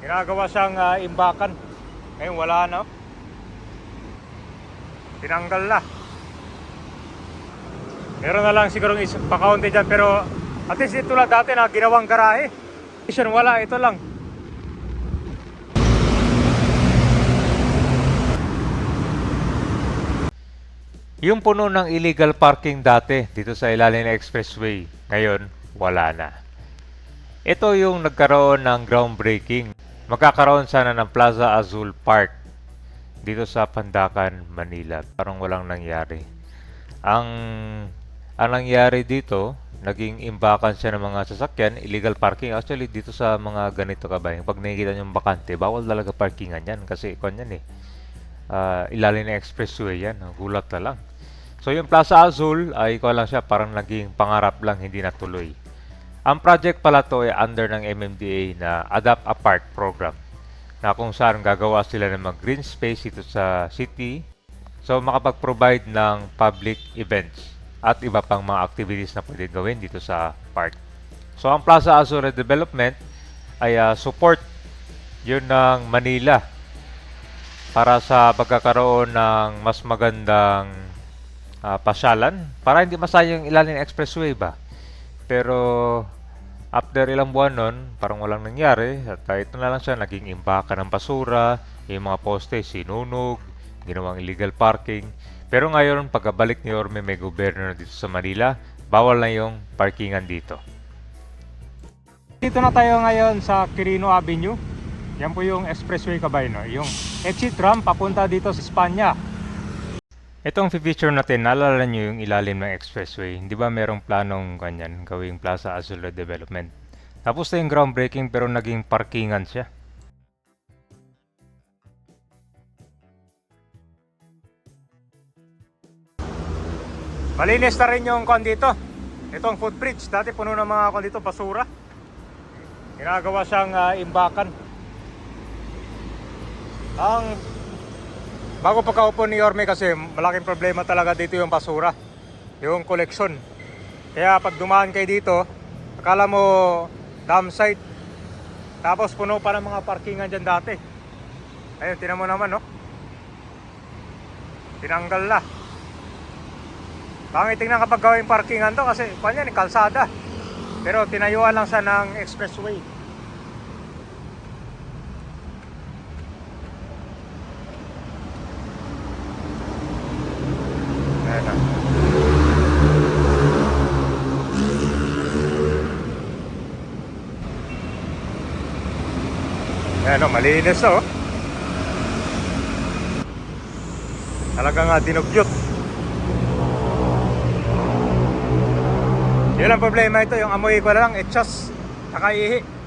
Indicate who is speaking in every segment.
Speaker 1: Ginagawa siyang imbakan. Ngayon wala na. Tinanggal na. Meron na lang siguro pakaunti dyan, pero at least ito lang dati na ginawang garahe. Wala, ito lang. Yung puno ng illegal parking dati dito sa ilalim ng expressway, ngayon wala na. Ito yung nagkaroon ng groundbreaking. Magkakaroon sana ng Plaza Azul Park dito sa Pandacan, Manila. Parang walang nangyari. Ang nangyari dito, naging imbakan siya ng mga sasakyan, illegal parking. Actually, dito sa mga ganito kabayan, pag nakikita nyo yung bakante, bawal talaga parkingan yan kasi ikon yan eh. Ilalim ng expressway yan. Gulat na lang. So yung Plaza Azul ay ikaw lang siya, parang naging pangarap lang, hindi natuloy. Ang project pala to ay under ng MMDA na Adapt Apart program, na kung saan gagawa sila ng mga green space dito sa city, so makapag-provide ng public events at iba pang mga activities na pwede gawin dito sa park. So ang Plaza Azul Redevelopment ay support yun ng Manila para sa pagkakaroon ng mas magandang pasyalan, para hindi masayang ilalim ng expressway ba. Pero after ilang buwan nun, parang walang nangyari at ito na lang siya, naging imbaka ng basura, yung mga poste sinunog, ginawang illegal parking. Pero ngayon, pagkabalik ni Yorme may gobyerno na dito sa Manila, bawal na yung parkingan dito. Dito na tayo ngayon sa Quirino Avenue. Yan po yung expressway kabayan, no? Yung exit ramp papunta dito sa Espanya. Itong feature natin, naalala nyo yung ilalim ng expressway. Hindi ba merong planong ganyan, gawing Plaza Azul Development? Tapos na yung groundbreaking pero naging parkingan siya. Malinis na rin yung kon dito. Itong footbridge, dati puno ng mga kon dito, basura. Ginagawa siyang imbakan. Bago pagkaupo ni Yorme kasi malaking problema talaga dito yung basura, yung collection. Kaya pag dumaan kayo dito, akala mo dam site, tapos puno pa ng mga parkingan dyan dati. Ayun, tinan mo naman, no? Tinanggal na. Pangit tingnan kapag gawing parkingan to kasi kanyan, kalsada. Pero tinayuan lang siya ng expressway. Ayan o, malinis o. Talagang dinugyot. Yun ang problema ito, yung amoy ko lang, etchas, nakaihi.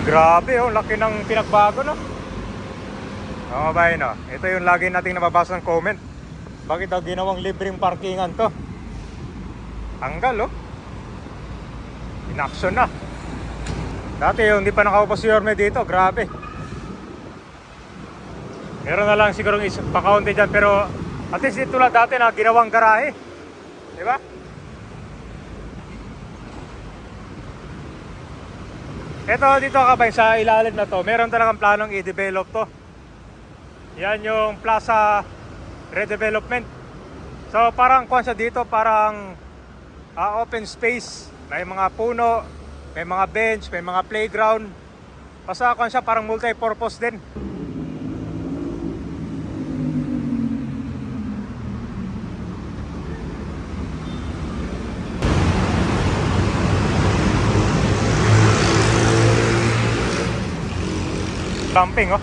Speaker 1: Grabe oh, laki ng pinagbago, no? Mga bayan, no? Ito yung lagi nating nababasa ng comment. Bakit daw ginawang libreng parkingan to? Tanggal, oh. In-action na. Dati yung hindi pa nakaupo si Yorme dito, grabe. Meron na lang siguro pakaunti dyan, pero at least ito lang dati na ginawang garahe. Diba? Ito dito kabay sa ilalim na to, meron talagang planong i-develop to. Yan yung Plaza Redevelopment. So parang kuwan siya dito, parang open space. May mga puno, may mga bench, may mga playground. Basta kuwan siya, parang multi-purpose din. Camping, oh.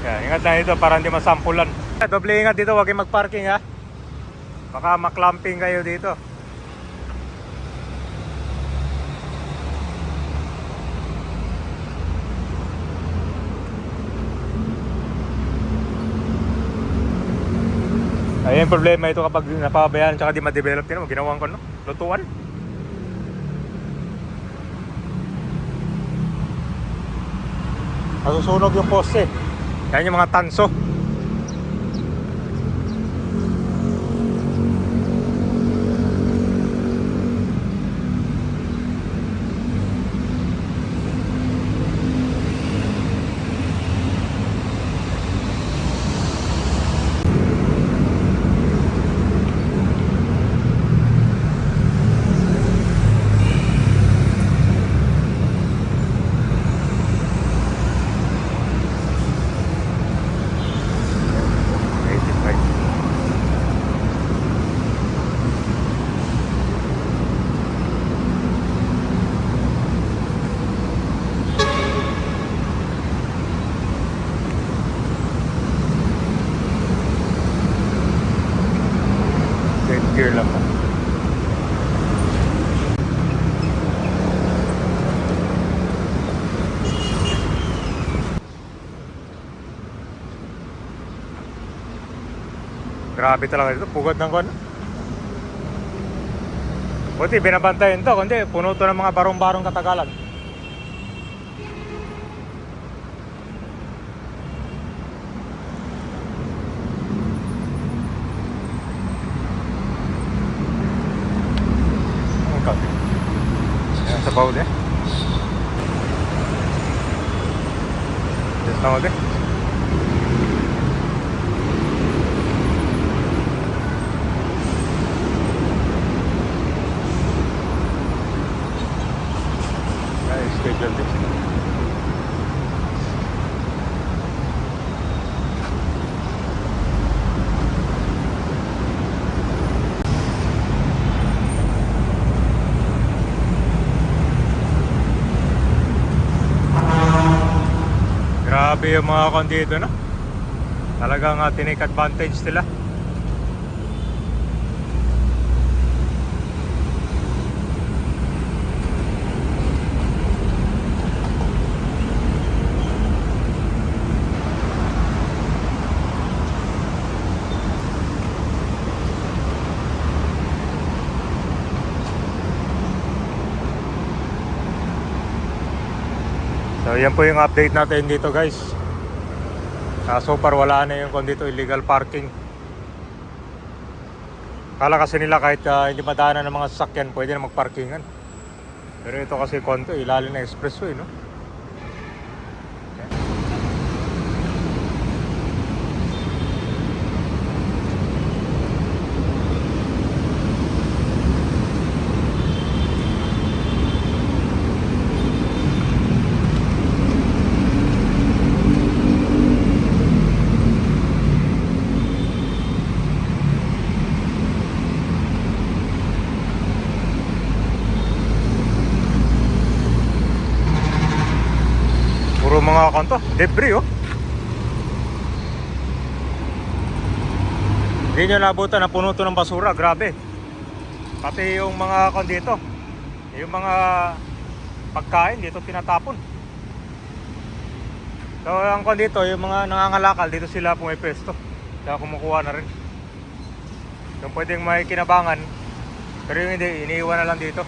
Speaker 1: Yan, ingat na dito para hindi masampulan. Doble ingat dito, huwag kayong mag-parking, ha. Baka maklamping kayo dito. Yan yung problema ito kapag napabayaan tsaka di ma-develop. Tinan mo, ginawan ko, no? Lutuan. Nasusunog yung poste. Yan yung mga tanso. Gear lang po. Grabe talaga dito, pugad ng kon. Buti binabantayan to, kundi puno to ng mga barong-barong katagalan. Yan sa bawd eh. Just na ulit. Schedule this. Grabe yung mga kon dito, no? Talagang tinake advantage nila. So yan po yung update natin dito, guys. So far wala na yung dito illegal parking. Kala kasi nila kahit hindi madaanan ng mga sasakyan pwede na magparkingan. Pero ito kasi konto ilalim ng expressway, no? Puro mga kanto, debris oh. Hindi nyo nabutan na puno to ng basura, grabe. Pati yung mga kon dito, yung mga pagkain dito tinatapon. So ang kon dito, yung mga nangangalakal dito sila pumipesto. Kaya kumukuha na rin. Yung pwedeng may kinabangan, pero yung hindi, iniiwan na lang dito.